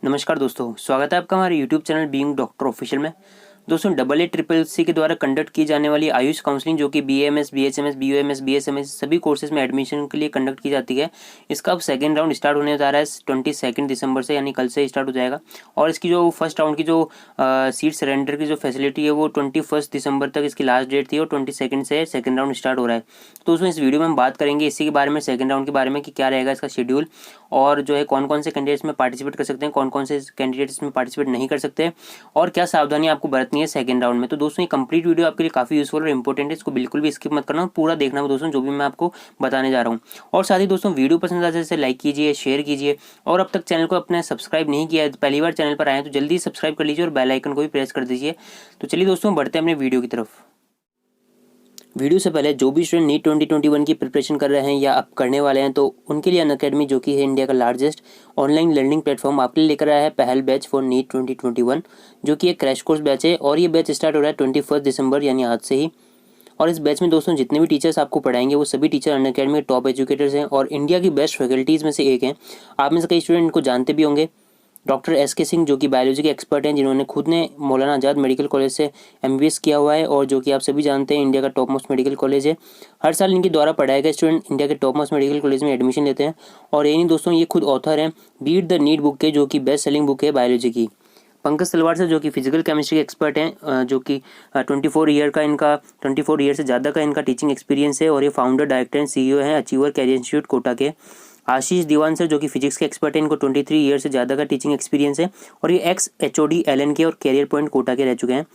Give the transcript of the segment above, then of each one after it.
नमस्कार दोस्तों, स्वागत है आपका हमारे YouTube channel being doctor official में। दोस्तों, AA-CCC के द्वारा कंडक्ट की जाने वाली आयुष काउंसलिंग जो कि BAMS, BHMS, BUMS, BSMS सभी कोर्सेज में एडमिशन के लिए कंडक्ट की जाती है। इसका अब सेकेंड राउंड स्टार्ट होने जा रहा है 22 दिसंबर से, यानी कल से स्टार्ट हो जाएगा। और इसकी जो फर्स्ट राउंड की जो सीट सरेंडर की जो फैसिलिटी है वो 21 दिसंबर तक इसकी लास्ट डेट थी और 22 से सेकेंड राउंड स्टार्ट हो रहा है। तो उसमें इस वीडियो में हम बात करेंगे इसी के बारे में, सेकेंड राउंड के बारे में कि क्या रहेगा इसका शेड्यूल और जो है कौन कौन से कैंडिडेट्स में पार्टिसिपेट कर सकते हैं, कौन कौन से कैंडिडेट्स में पार्टिसिपेट नहीं कर सकते और क्या सावधानी आपको बरतनी है सेकंड राउंड में। तो दोस्तों, ये कंप्लीट वीडियो आपके लिए काफ़ी यूजफुल और इंपॉर्टेंट है, इसको बिल्कुल भी स्किप मत करना, पूरा देखना दोस्तों जो भी मैं आपको बताने जा रहा हूँ। और साथ ही दोस्तों, वीडियो पसंद आता है जैसे लाइक कीजिए, शेयर कीजिए और अब तक चैनल को अपने सब्सक्राइब नहीं किया है, पहली बार चैनल पर आए तो जल्दी सब्सक्राइब कर लीजिए और बेल आइकन को भी प्रेस कर दीजिए। तो चलिए दोस्तों, बढ़ते हैं अपने वीडियो की तरफ। वीडियो से पहले जो भी स्टूडेंट नीट 2021 की प्रिपरेशन कर रहे हैं या अब करने वाले हैं, तो उनके लिए अनअकैडमी जो कि है इंडिया का लार्जेस्ट ऑनलाइन लर्निंग प्लेटफॉर्म आपके लिए लेकर आया है पहल बैच फॉर नीट 2021, जो कि एक क्रैश कोर्स बैच है। और ये बैच स्टार्ट हो रहा है 21 दिसंबर यानी आज से ही। और इस बैच में दोस्तों जितने भी टीचर्स आपको पढ़ाएंगे वो सभी टीचर अनअकैडमी के टॉप एजुकेटर्स हैं और इंडिया की बेस्ट फैकल्टीज़ में से एक हैं। आप में से कई स्टूडेंट इनको जानते भी होंगे। डॉक्टर SK सिंह जो कि बायोलॉजी के एक्सपर्ट हैं, जिन्होंने खुद ने मौलाना आज़ाद मेडिकल कॉलेज से MBBS किया हुआ है और जो कि आप सभी जानते हैं इंडिया का टॉप मोस्ट मेडिकल कॉलेज है। हर साल इनके द्वारा पढ़ाए गए स्टूडेंट इंडिया के टॉप मोस्ट मेडिकल कॉलेज में एडमिशन लेते हैं। और ये नहीं दोस्तों, ये खुद ऑथर हैं बीट द नीट बुक के, जो कि बेस्ट सेलिंग बुक है बायोलॉजी की। पंकज तलवार सर जो कि फिजिकल केमिस्ट्री के एक्सपर्ट हैं, जो कि 24 ईयर से ज़्यादा का इनका टीचिंग एक्सपीरियंस है और ये फाउंडर, डायरेक्टर एंड CEO हैं अचीवर कैरियर इंस्टीट्यूट कोटा के। आशीष दीवान सर जो कि फिजिक्स के एक्सपर्ट हैं, इनको 23 ईयर से ज़्यादा का टीचिंग एक्सपीरियंस है और ये एक्स HOD LN के और कैरियर पॉइंट कोटा के रह चुके हैं।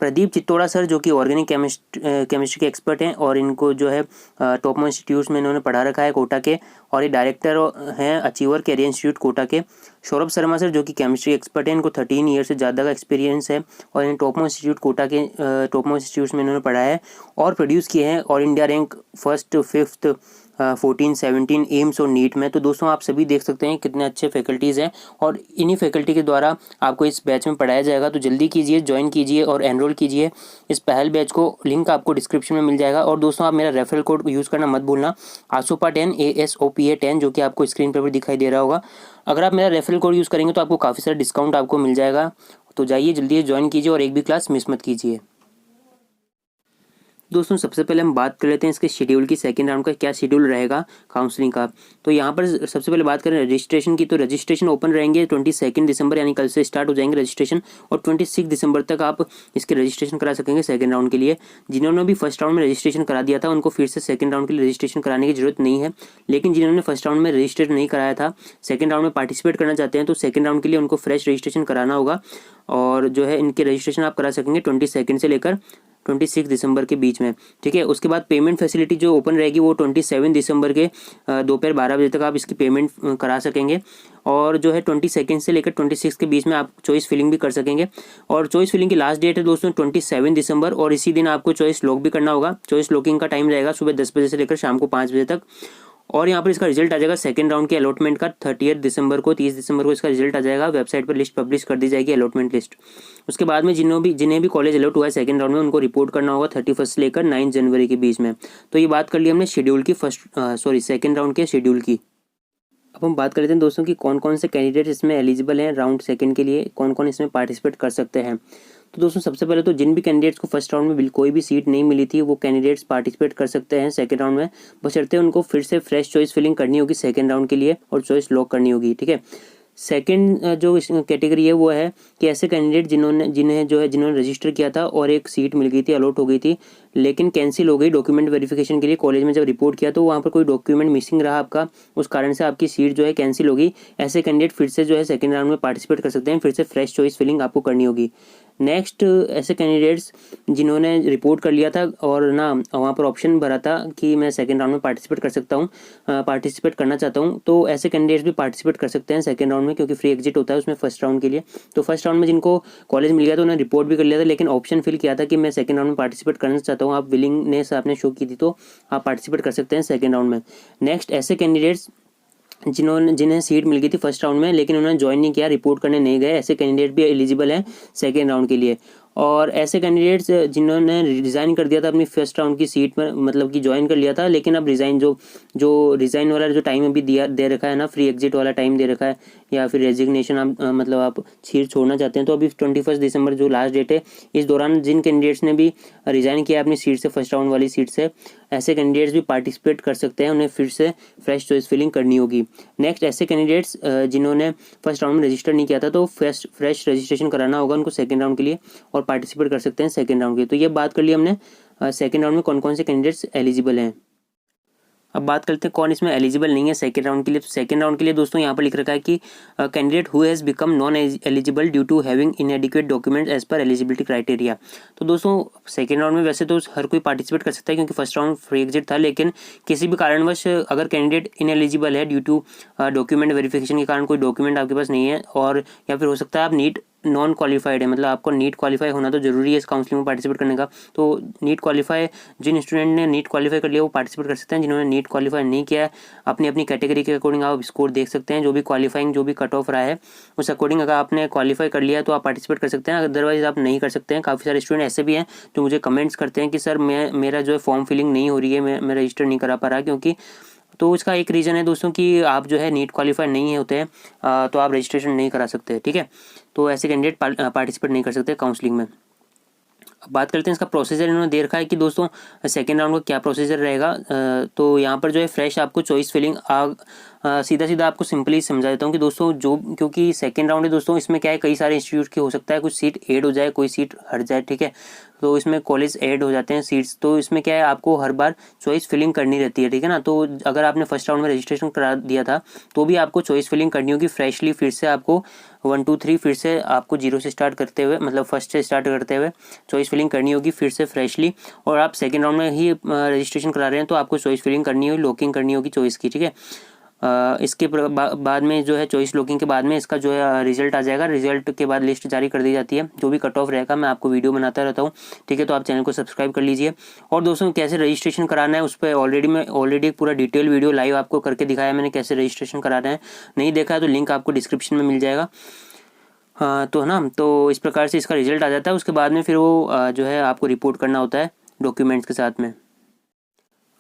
प्रदीप चित्तोड़ा सर जो कि ऑर्गेनिक केमिस्ट्री के एक्सपर्ट हैं और इनको जो है टॉप मोस्ट इंस्टीट्यूट्स में इन्होंने पढ़ा रखा है कोटा के, और ये डायरेक्टर हैं अचीवर कैरियर इंस्टीट्यूट कोटा के। सौरभ शर्मा सर जो कि केमिस्ट्री एक्सपर्ट हैं, इनको 13 ईयर से ज़्यादा का एक्सपीरियंस है और इन टॉप मोस्ट इंस्टीट्यूट कोटा के टॉप मोस्ट इंस्टीट्यूट्स में इन्होंने पढ़ाया है और प्रोड्यूस किए हैं और India rank first, fifth, 14, 17 AIIMS और नीट में। तो दोस्तों, आप सभी देख सकते हैं कितने अच्छे फैकल्टीज़ हैं और इन्हीं फैकल्टी के द्वारा आपको इस बैच में पढ़ाया जाएगा। तो जल्दी कीजिए, ज्वाइन कीजिए और एनरोल कीजिए इस पहल बैच को। लिंक आपको डिस्क्रिप्शन में मिल जाएगा। और दोस्तों, आप मेरा रेफरल कोड यूज़ करना मत भूलना, ASOPA10 ASOPA10, जो कि आपको स्क्रीन पर भी दिखाई दे रहा होगा। अगर आप मेरा रेफरल कोड यूज़ करेंगे तो आपको काफ़ी सारा डिस्काउंट आपको मिल जाएगा। तो जाइए जल्दी ज्वाइन कीजिए और एक भी क्लास मिस मत कीजिए। दोस्तों, सबसे पहले हम बात कर लेते हैं इसके शेड्यूल की, सेकंड राउंड का क्या शेड्यूल रहेगा काउंसलिंग का। तो यहाँ पर सबसे पहले बात करें रजिस्ट्रेशन की, तो रजिस्ट्रेशन ओपन रहेंगे 22 दिसंबर यानी कल से स्टार्ट हो जाएंगे रजिस्ट्रेशन और 26 दिसंबर तक आप इसके रजिस्ट्रेशन करा सकेंगे सेकंड राउंड के लिए। जिन्होंने भी फर्स्ट राउंड में रजिस्ट्रेशन करा दिया था उनको फिर से सेकंड राउंड के लिए रजिस्ट्रेशन कराने की जरूरत नहीं है, लेकिन जिन्होंने फर्स्ट राउंड में रजिस्टर नहीं कराया था, सेकंड राउंड में पार्टिसिपेट करना चाहते हैं, तो सेकंड राउंड के लिए उनको फ्रेश रजिस्ट्रेशन कराना होगा। और जो है इनके रजिस्ट्रेशन आप करा सकेंगे 22 से लेकर 26 दिसंबर के बीच में, ठीक है। उसके बाद पेमेंट फैसिलिटी जो ओपन रहेगी वो 27 दिसंबर के दोपहर 12 बजे तक आप इसकी पेमेंट करा सकेंगे। और जो है 22 से लेकर 26 के बीच में आप चॉइस फिलिंग भी कर सकेंगे। और चॉइस फिलिंग की लास्ट डेट है दोस्तों 27 दिसंबर और इसी दिन आपको चॉइस लॉक भी करना होगा। चॉइस लॉकिंग का टाइम रहेगा सुबह 10 बजे से लेकर शाम को 5 बजे तक। और यहाँ पर इसका रिजल्ट आ जाएगा सेकंड राउंड के अलॉटमेंट का 30 दिसंबर को, 30 दिसंबर को इसका रिजल्ट आ जाएगा। वेबसाइट पर लिस्ट पब्लिश कर दी जाएगी, अलॉटमेंट लिस्ट। उसके बाद में जिन्हें भी कॉलेज अलॉट हुआ है सेकंड राउंड में उनको रिपोर्ट करना होगा 31 से लेकर 9 जनवरी के बीच में। तो ये बात कर ली हमने शेड्यूल की, सेकंड राउंड के शेड्यूल की। अब हम बात कर लेते हैं दोस्तों कि कौन कौन से कैंडिडेट इसमें एलिजिबल हैं राउंड सेकंड के लिए, कौन कौन इसमें पार्टिसिपेट कर सकते हैं। तो दोस्तों, सबसे पहले तो जिन भी कैंडिडेट्स को फर्स्ट राउंड में कोई भी सीट नहीं मिली थी वो कैंडिडेट्स पार्टिसिपेट कर सकते हैं सेकंड राउंड में, बशर्ते उनको फिर से फ्रेश चॉइस फिलिंग करनी होगी सेकंड राउंड के लिए और चॉइस लॉक करनी होगी, ठीक है। सेकंड जो कैटेगरी है वो है कि ऐसे कैंडिडेट जिन्होंने रजिस्टर किया था और एक सीट मिल गई थी, अलॉट हो गई थी, लेकिन कैंसिल हो गई डॉक्यूमेंट वेरिफिकेशन के लिए। कॉलेज में जब रिपोर्ट किया तो वहाँ पर कोई डॉक्यूमेंट मिसिंग रहा आपका, उस कारण से आपकी सीट जो है कैंसिल होगी। ऐसे कैंडिडेट फिर से जो है सेकंड राउंड में पार्टिसिपेट कर सकते हैं, फिर से फ्रेश चॉइस फिलिंग आपको करनी होगी। नेक्स्ट, ऐसे कैंडिडेट्स जिन्होंने रिपोर्ट कर लिया था और ना वहाँ पर ऑप्शन भरा था कि मैं सेकंड राउंड में पार्टिसिपेट कर सकता हूँ, पार्टिसिपेट करना चाहता हूँ, तो ऐसे कैंडिडेट्स भी पार्टिसिपेट कर सकते हैं सेकंड राउंड में, क्योंकि फ्री एग्जिट होता है उसमें फर्स्ट राउंड के लिए। तो फर्स्ट राउंड में जिनको कॉलेज मिल गया तो उन्होंने रिपोर्ट भी कर लिया था, लेकिन ऑप्शन फिल किया था कि मैं सेकंड राउंड में पार्टिसिपेट करना चाहता हूँ, आप विलिंगनेस आपने शो की थी तो आप पार्टिसिपेट कर सकते हैं सेकंड राउंड में। नेक्स्ट, ऐसे कैंडिडेट्स जिन्हें सीट मिल गई थी फर्स्ट राउंड में लेकिन उन्होंने ज्वाइन नहीं किया, रिपोर्ट करने नहीं गए, ऐसे कैंडिडेट भी एलिजिबल हैं सेकेंड राउंड के लिए। और ऐसे कैंडिडेट्स जिन्होंने रिज़ाइन कर दिया था अपनी फर्स्ट राउंड की सीट में, मतलब कि ज्वाइन कर लिया था, लेकिन अब रिज़ाइन जो रिज़ाइन वाला जो टाइम अभी दे रखा है ना, फ्री एग्जिट वाला टाइम दे रखा है, या फिर रेजिग्नेशन आप मतलब आप सीट छोड़ना चाहते हैं, तो अभी 21 दिसंबर जो लास्ट डेट है, इस दौरान जिन कैंडिडेट्स ने भी रिज़ाइन किया अपनी सीट से, फर्स्ट राउंड वाली सीट से, ऐसे कैंडिडेट्स भी पार्टिसिपेट कर सकते हैं, उन्हें फिर से फ्रेश चॉइस फिलिंग करनी होगी। नेक्स्ट, ऐसे कैंडिडेट्स जिन्होंने फर्स्ट राउंड में रजिस्टर नहीं किया था, तो फ्रेश रजिस्ट्रेशन कराना होगा उनको सेकेंड राउंड के लिए, और पार्टिसिपेट कर सकते हैं सेकेंड राउंड के। तो ये बात कर ली हमने सेकेंड राउंड में कौन कौन से कैंडिडेट्स एलिजिबल हैं। अब बात करते हैं कौन इसमें एलिजिबल नहीं है सेकेंड राउंड के लिए। तो सेकेंड राउंड के लिए दोस्तों यहाँ पर लिख रखा है कि candidate who has become non eligible due to having inadequate document as per eligibility criteria. तो दोस्तों सेकेंड राउंड में वैसे तो हर कोई पार्टिसिपेट कर सकता है, क्योंकि फर्स्ट राउंड फ्री एग्जिट था, लेकिन किसी भी कारणवश अगर कैंडिडेट इनएलिजिबल है ड्यू टू डॉक्यूमेंट वेरिफिकेशन के कारण, कोई डॉक्यूमेंट आपके पास नहीं है, और या फिर हो सकता है आप नीट नॉन क्वालिफाइड है, मतलब आपको नीट क्वालिफाई होना तो जरूरी है इस काउंसलिंग में पार्टिसिपेट करने का। तो नीट क्वालिफाई, जिन स्टूडेंट ने नीट क्वालिफाई कर लिया वो पार्टिसिपेट कर सकते हैं। जिन्होंने नीट क्वालिफाई नहीं किया है, अपनी अपनी कैटेगरी के अकॉर्डिंग आप स्कोर देख सकते हैं, जो भी क्वालिफाइंग जो भी कट ऑफ रहा है उस अकॉर्डिंग अगर आपने क्वालिफाई कर लिया है तो आप पार्टिसिपेट कर सकते हैं, अदरवाइज आप नहीं कर सकते हैं। काफ़ी सारे स्टूडेंट ऐसे भी हैं जो मुझे कमेंट्स करते हैं कि सर मेरा जो है फॉर्म फिलिंग नहीं हो रही है, मैं रजिस्टर नहीं करा पा रहा, क्योंकि तो इसका एक रीज़न है दोस्तों कि आप जो है नीट क्वालिफाई नहीं होते हैं, तो आप रजिस्ट्रेशन नहीं करा सकते, ठीक है। तो ऐसे कैंडिडेट पार्टिसिपेट नहीं कर सकते काउंसलिंग में। अब बात करते हैं इसका प्रोसीजर। इन्होंने दे रखा है कि दोस्तों सेकेंड राउंड का क्या प्रोसीजर रहेगा। तो यहाँ पर जो है फ्रेश आपको चॉइस फिलिंग सीधा सीधा आपको सिंपली समझा देता हूँ कि दोस्तों जो, क्योंकि सेकेंड राउंड है दोस्तों, इसमें क्या है कई सारे इंस्टीट्यूट की हो सकता है कुछ सीट ऐड हो जाए, कोई सीट हट जाए, ठीक है। तो इसमें कॉलेज ऐड हो जाते हैं सीट्स, तो इसमें क्या है आपको हर बार चॉइस फिलिंग करनी रहती है, ठीक है ना। तो अगर आपने फर्स्ट राउंड में रजिस्ट्रेशन करा दिया था तो भी आपको चॉइस फिलिंग करनी होगी फ्रेशली, फिर से आपको 1 2 3 फिर से आपको जीरो से स्टार्ट करते हुए, मतलब फर्स्ट से स्टार्ट करते हुए चॉइस फिलिंग करनी होगी फिर से फ्रेशली। और आप सेकेंड राउंड में ही रजिस्ट्रेशन करा रहे हैं तो आपको चॉइस फिलिंग करनी होगी, लॉकिंग करनी होगी चॉइस की, ठीक है। इसके बाद में जो है चॉइस लॉकिंग के बाद में इसका जो है रिजल्ट आ जाएगा। रिजल्ट के बाद लिस्ट जारी कर दी जाती है, जो भी कट ऑफ रहेगा मैं आपको वीडियो बनाता रहता हूँ, ठीक है। तो आप चैनल को सब्सक्राइब कर लीजिए। और दोस्तों कैसे रजिस्ट्रेशन कराना है उस पर ऑलरेडी एक पूरा डिटेल वीडियो लाइव आपको करके दिखाया मैंने, कैसे रजिस्ट्रेशन कराना है। नहीं देखा है तो लिंक आपको डिस्क्रिप्शन में मिल जाएगा। हाँ तो ना, तो इस प्रकार से इसका रिजल्ट आ जाता है। उसके बाद में फिर वो जो है आपको रिपोर्ट करना होता है डॉक्यूमेंट्स के साथ में।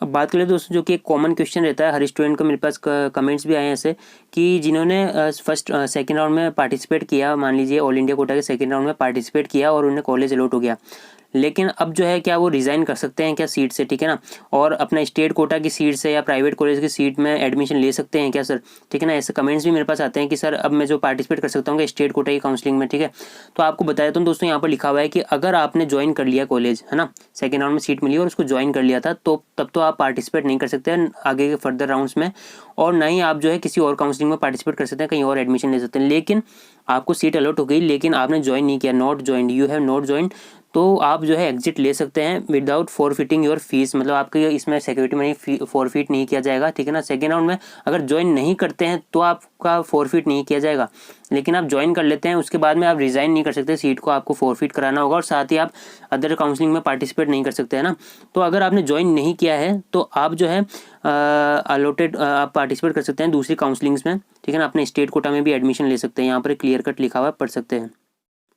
अब बात करें दोस्तों, जो कि एक कॉमन क्वेश्चन रहता है हर स्टूडेंट का, मेरे पास कमेंट्स भी आए हैं ऐसे कि जिन्होंने सेकंड राउंड में पार्टिसिपेट किया, मान लीजिए ऑल इंडिया कोटा के सेकंड राउंड में पार्टिसिपेट किया और उन्हें कॉलेज अलॉट हो गया, लेकिन अब जो है क्या वो रिज़ाइन कर सकते हैं क्या सीट से, ठीक है ना, और अपना स्टेट कोटा की सीट से या प्राइवेट कॉलेज की सीट में एडमिशन ले सकते हैं क्या सर, ठीक है ना। ऐसे कमेंट्स भी मेरे पास आते हैं कि सर अब मैं जो पार्टिसिपेट कर सकता हूँ क्या स्टेट कोटा की काउंसलिंग में, ठीक है। तो आपको बता देता हूँ दोस्तों, यहाँ पर लिखा हुआ है कि अगर आपने ज्वाइन कर लिया कॉलेज, है ना, सेकेंड राउंड में सीट मिली और उसको ज्वाइन कर लिया था, तो तब तो आप पार्टिसिपेट नहीं कर सकते हैं आगे के फर्दर राउंड्स में, और ना ही आप जो है किसी और काउंसलिंग में पार्टिसिपेट कर सकते हैं, कहीं और एडमिशन ले सकते हैं। लेकिन आपको सीट अलॉट हो गई लेकिन आपने ज्वाइन नहीं किया, not joined, you have not joined, तो आप जो है एग्जिट ले सकते हैं विदाउट फॉरफिटिंग योर फीस, मतलब आपके इसमें सिक्योरिटी मनी फॉरफिट नहीं किया जाएगा, ठीक है ना। सेकेंड राउंड में अगर ज्वाइन नहीं करते हैं तो आपका फॉरफिट नहीं किया जाएगा, लेकिन आप ज्वाइन कर लेते हैं उसके बाद में आप रिज़ाइन नहीं कर सकते, सीट को आपको फॉरफिट कराना होगा, और साथ ही आप अदर काउंसलिंग में पार्टिसिपेट नहीं कर सकते, है ना। तो अगर आपने ज्वाइन नहीं किया है तो आप जो है अलॉटेड आप पार्टिसिपेट कर सकते हैं दूसरी काउंसलिंग्स में, ठीक है ना। अपने स्टेट कोटा में भी एडमिशन ले सकते हैं, यहाँ पर क्लियर कट लिखा हुआ है, पढ़ सकते हैं।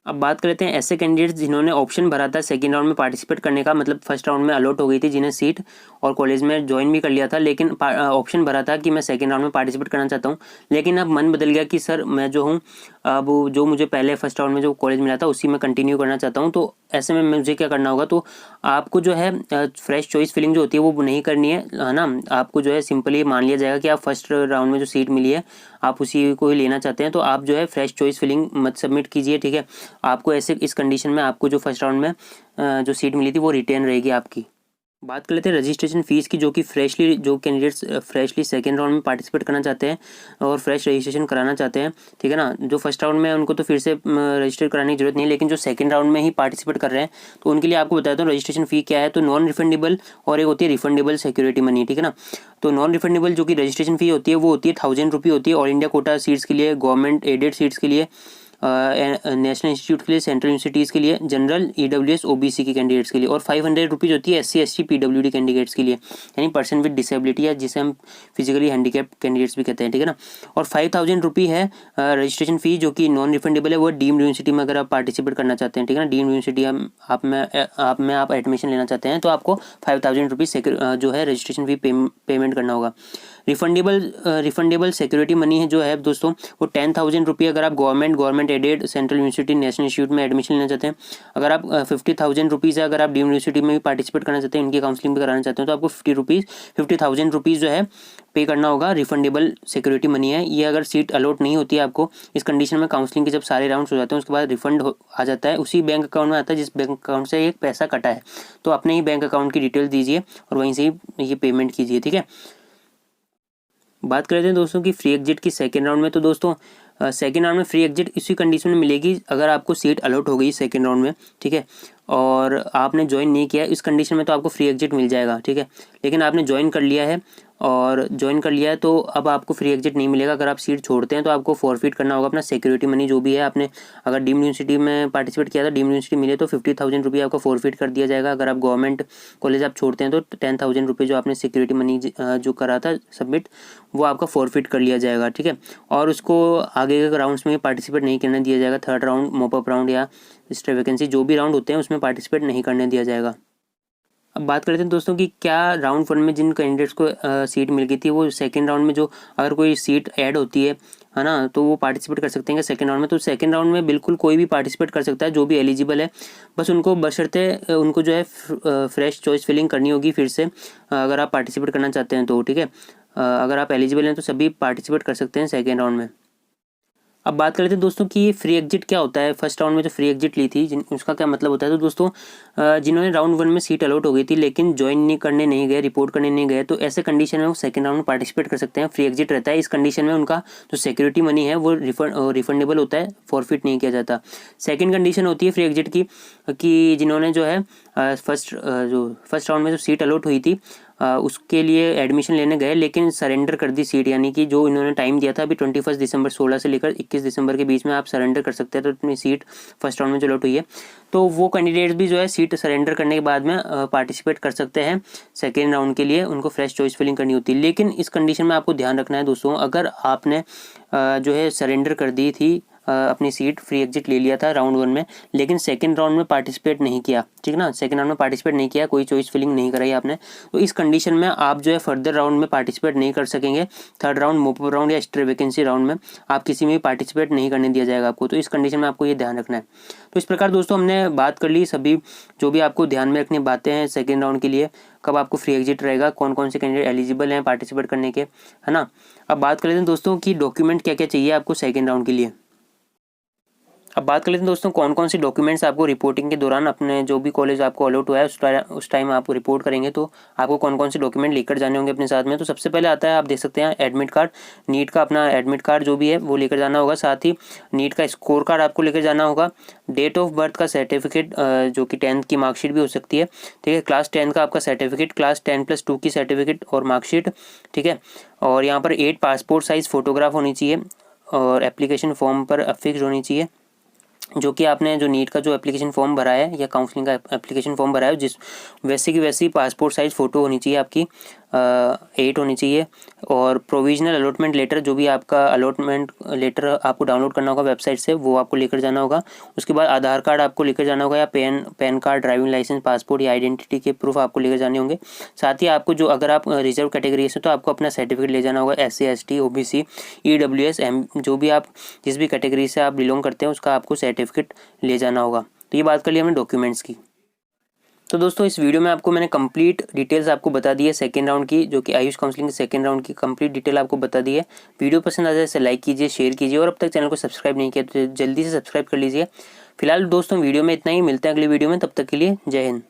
अब बात करते हैं ऐसे कैंडिडेट्स जिन्होंने ऑप्शन भरा था सेकेंड राउंड में पार्टिसिपेट करने का, मतलब फर्स्ट राउंड में अलॉट हो गई थी जिन्हें सीट, और कॉलेज में ज्वाइन भी कर लिया था, लेकिन ऑप्शन भरा था कि मैं सेकेंड राउंड में पार्टिसिपेट करना चाहता हूँ, लेकिन अब मन बदल गया कि सर मैं जो हूँ अब जो मुझे पहले फर्स्ट राउंड में जो कॉलेज मिला था उसी में कंटिन्यू करना चाहता हूँ। तो ऐसे में मुझे क्या करना होगा, तो आपको जो है फ्रेश चॉइस फिलिंग जो होती है वो नहीं करनी है ना। आपको जो है सिंपली मान लिया जाएगा कि आप फर्स्ट राउंड में जो सीट मिली है आप उसी को ही लेना चाहते हैं, तो आप जो है फ्रेश चॉइस फिलिंग मत सबमिट कीजिए, ठीक है। आपको ऐसे इस कंडीशन में आपको जो फर्स्ट राउंड में जो सीट मिली थी वो रिटेन रहेगी आपकी। बात कर लेते हैं रजिस्ट्रेशन फ़ीस की, जो कि फ्रेशली जो कैंडिडेट्स फ्रेशली सेकेंड राउंड में पार्टिसिपेट करना चाहते हैं और फ्रेश रजिस्ट्रेशन कराना चाहते हैं, ठीक है ना। जो फर्स्ट राउंड में उनको तो फिर से रजिस्टर कराने की जरूरत नहीं, लेकिन जो सेकंड राउंड में ही पार्टिसिपेट कर रहे हैं तो उनके लिए आपको बताता हूँ रजिस्ट्रेशन फ़ी क्या है। तो नॉन रिफंडेबल और एक होती है रिफंडेबल सिक्योरिटी मनी, ठीक है ना। तो नॉन रिफंडेबल जो कि रजिस्ट्रेशन फ़ी होती है वो होती है 1000 रुपये होती है ऑल इंडिया कोटा सीट्स के लिए, गवर्नमेंट एडेड सीट्स के लिए, नेशनल इंस्टीट्यूट के लिए, सेंट्रल यूनिवर्सिटीज़ के लिए, जनरल EWS OBC के कैंडिडेट्स के लिए, और 500 रुपीज़ होती है SC ST PWD कैंडिडेट्स के लिए, यानी पर्सन विद डिसेबिलिटी या जिसे हम फिजिकली हैंडीकैप कैंडिडेट्स भी कहते हैं, ठीक है ना। और 5000 रुपये है रजिस्ट्रेशन फ़ी, जो कि नॉन रिफंडेबल है, वो डीम्ड यूनिवर्सिटी में अगर आप पार्टिसिपेट करना चाहते हैं, ठीक है ना। डीम्ड यूनिवर्सिटी आप एडमिशन लेना चाहते हैं तो आपको 5000 रुपीज़ जो है रजिस्ट्रेशन फ़ी पेमेंट करना होगा। रिफंडेबल सिक्योरिटी मनी है जो है दोस्तों, वो 10,000 रुपये अगर आप government aided central university national institute में एडमिशन लेना चाहते हैं। अगर आप 50,000 रुपीज़ है अगर आप डीम्ड यूनिवर्सिटी में भी पार्टिसिपेट करना चाहते हैं, इनकी काउंसलिंग भी कराना चाहते हैं, तो आपको 50,000 रुपीज़ जो है पे करना होगा। रिफंडेबल सिक्योरिटी मनी है ये। अगर सीट अलॉट नहीं होती है आपको इस कंडीशन में, काउंसलिंग के जब सारे राउंड्स हो जाते हैं उसके बाद रिफंड आ जाता है, उसी बैंक अकाउंट में आता है जिस बैंक अकाउंट से एक पैसा कटा है। तो अपने ही बैंक अकाउंट की डिटेल दीजिए और वहीं से ही ये पेमेंट कीजिए, ठीक है। बात करते हैं दोस्तों की फ्री एग्जिट की सेकेंड राउंड में। तो दोस्तों सेकेंड राउंड में फ्री एग्जिट इसी कंडीशन में मिलेगी अगर आपको सीट अलॉट हो गई सेकेंड राउंड में, ठीक है, और आपने ज्वाइन नहीं किया इस कंडीशन में, तो आपको फ्री एग्जिट मिल जाएगा, ठीक है। लेकिन आपने ज्वाइन कर लिया है तो अब आपको फ्री एग्जिट नहीं मिलेगा। अगर आप सीट छोड़ते हैं तो आपको फॉरफिट करना होगा अपना सिक्योरिटी मनी जो भी है। आपने अगर डीम्ड यूनिवर्सिटी में पार्टिसिपेट किया था, डीम्ड यूनिवर्सिटी मिले तो 50,000 रुपये आपको फॉरफिट कर दिया जाएगा। अगर आप गवर्नमेंट कॉलेज आप छोड़ते हैं तो 10,000 रुपये जो आपने सिक्योरिटी मनी जो करा था सबमिट, वो आपका फॉरफिट कर लिया जाएगा, ठीक है। और उसको आगे के राउंड्स में पार्टिसिपेट नहीं करने दिया जाएगा। थर्ड राउंड, मॉपअप राउंड या एक्स्ट्रा वैकेंसी जो भी राउंड होते हैं उसमें पार्टिसिपेट नहीं करने दिया जाएगा। अब बात करते हैं दोस्तों कि क्या राउंड 1 में जिन कैंडिडेट्स को सीट मिल गई थी वो सेकंड राउंड में जो अगर कोई सीट ऐड होती है ना, तो वो पार्टिसिपेट कर सकते हैं सेकंड राउंड में। तो सेकंड राउंड में बिल्कुल कोई भी पार्टिसिपेट कर सकता है जो भी एलिजिबल है। बस उनको बशर्ते उनको जो है फ्रेश चॉइस फिलिंग करनी होगी फिर से, अगर आप पार्टिसिपेट करना चाहते हैं तो, ठीक है। अगर आप एलिजिबल हैं तो सभी पार्टिसिपेट कर सकते हैं सेकेंड राउंड में। अब बात करते हैं दोस्तों कि फ्री एग्जिट क्या होता है। फर्स्ट राउंड में जो फ्री एग्जिट ली थी उसका क्या मतलब होता है। तो दोस्तों जिन्होंने राउंड 1 में सीट अलॉट हो गई थी लेकिन ज्वाइन नहीं गए, रिपोर्ट करने नहीं गए, तो ऐसे कंडीशन में वो सेकंड राउंड में पार्टिसिपेट कर सकते हैं। फ्री एग्जिट रहता है। इस कंडीशन में उनका जो सिक्योरिटी मनी है वो रिफंडेबल होता है, फॉरफिट नहीं किया जाता। सेकेंड कंडीशन होती है फ्री एग्जिट की कि जिन्होंने जो है फर्स्ट राउंड में जो सीट अलॉट हुई थी उसके लिए एडमिशन लेने गए लेकिन सरेंडर कर दी सीट, यानी कि जो इन्होंने टाइम दिया था अभी 21 दिसंबर 16 से लेकर 21 दिसंबर के बीच में आप सरेंडर कर सकते हैं तो अपनी सीट फर्स्ट राउंड में जो अलॉट हुई है, तो वो कैंडिडेट्स भी जो है सीट सरेंडर करने के बाद में पार्टिसिपेट कर सकते हैं सेकेंड राउंड के लिए। उनको फ्रेश चॉइस फिलिंग करनी होती है। लेकिन इस कंडीशन में आपको ध्यान रखना है दोस्तों, अगर आपने जो है सरेंडर कर दी थी अपनी सीट, फ्री एग्जिट ले लिया था राउंड 1 में, लेकिन सेकंड राउंड में पार्टिसिपेट नहीं किया, ठीक ना, सेकंड राउंड में पार्टिसिपेट नहीं किया, कोई चॉइस फिलिंग नहीं कराई आपने, तो इस कंडीशन में आप जो है फर्दर राउंड में पार्टिसिपेट नहीं कर सकेंगे। थर्ड राउंड, मॉपअप राउंड या एक्स्ट्रा वैकेंसी राउंड में आप किसी में भी पार्टिसिपेट नहीं करने दिया जाएगा आपको। तो इस कंडीशन में आपको ये ध्यान रखना है। तो इस प्रकार दोस्तों हमने बात कर ली सभी जो भी आपको ध्यान में रखनी बातें हैं सेकेंड राउंड के लिए, कब आपको फ्री एग्जिट रहेगा, कौन कौन से कैंडिडेट एलिजिबल हैं पार्टिसिपेट करने के, है ना। अब बात कर लेते हैं दोस्तों कि डॉक्यूमेंट क्या क्या चाहिए आपको सेकेंड राउंड के लिए। अब बात कर लेते हैं दोस्तों कौन कौन सी डॉक्यूमेंट्स आपको रिपोर्टिंग के दौरान अपने जो भी कॉलेज आपको अलॉट हुआ है उस टाइम आप रिपोर्ट करेंगे तो आपको कौन कौन से डॉक्यूमेंट लेकर जाने होंगे अपने साथ में। तो सबसे पहले आता है, आप देख सकते हैं एडमिट कार्ड, नीट का अपना एडमिट कार्ड जो भी है वो लेकर जाना होगा। साथ ही नीट का स्कोर कार्ड आपको लेकर जाना होगा। डेट ऑफ बर्थ का सर्टिफिकेट जो कि 10th की मार्कशीट भी हो सकती है, ठीक है। क्लास 10 का आपका सर्टिफिकेट, क्लास 10+2 की सर्टिफिकेट और मार्कशीट, ठीक है। और यहाँ पर 8 पासपोर्ट साइज़ फ़ोटोग्राफ होनी चाहिए और एप्लीकेशन फॉर्म पर अफिक्स होनी चाहिए, जो कि आपने जो नीट का जो एप्लीकेशन फॉर्म भरा है या काउंसलिंग का एप्लीकेशन फॉर्म भरा है जिस वैसे की वैसी पासपोर्ट साइज़ फ़ोटो होनी चाहिए आपकी, 8 होनी चाहिए। और प्रोविजनल अलॉटमेंट लेटर, जो भी आपका अलॉटमेंट लेटर आपको डाउनलोड करना होगा वेबसाइट से, वो आपको लेकर जाना होगा। उसके बाद आधार कार्ड आपको लेकर जाना होगा या pan card, driving licence, passport या आइडेंटिटी के प्रूफ आपको लेकर जाने होंगे। साथ ही आपको जो अगर आप रिजर्व कैटेगरी से तो आपको अपना सर्टिफिकेट ले जाना होगा, SC ST OBC EWS जो भी आप जिस भी कैटेगरी से आप बिलोंग करते हैं उसका आपको सर्टिफिकेट ले जाना होगा। तो ये बात कर ली हमने डॉक्यूमेंट्स की। तो दोस्तों इस वीडियो में आपको मैंने कंप्लीट डिटेल्स आपको बता दी है सेकेंड राउंड की, जो कि आयुष काउंसलिंग के सेकेंड राउंड की कंप्लीट डिटेल आपको बता दी है। वीडियो पसंद आ जाए इसे लाइक कीजिए, शेयर कीजिए और अब तक चैनल को सब्सक्राइब नहीं किया तो जल्दी से सब्सक्राइब कर लीजिए। फिलहाल दोस्तों वीडियो में इतना ही, मिलते हैं अगली वीडियो में, तब तक के लिए जय हिंद।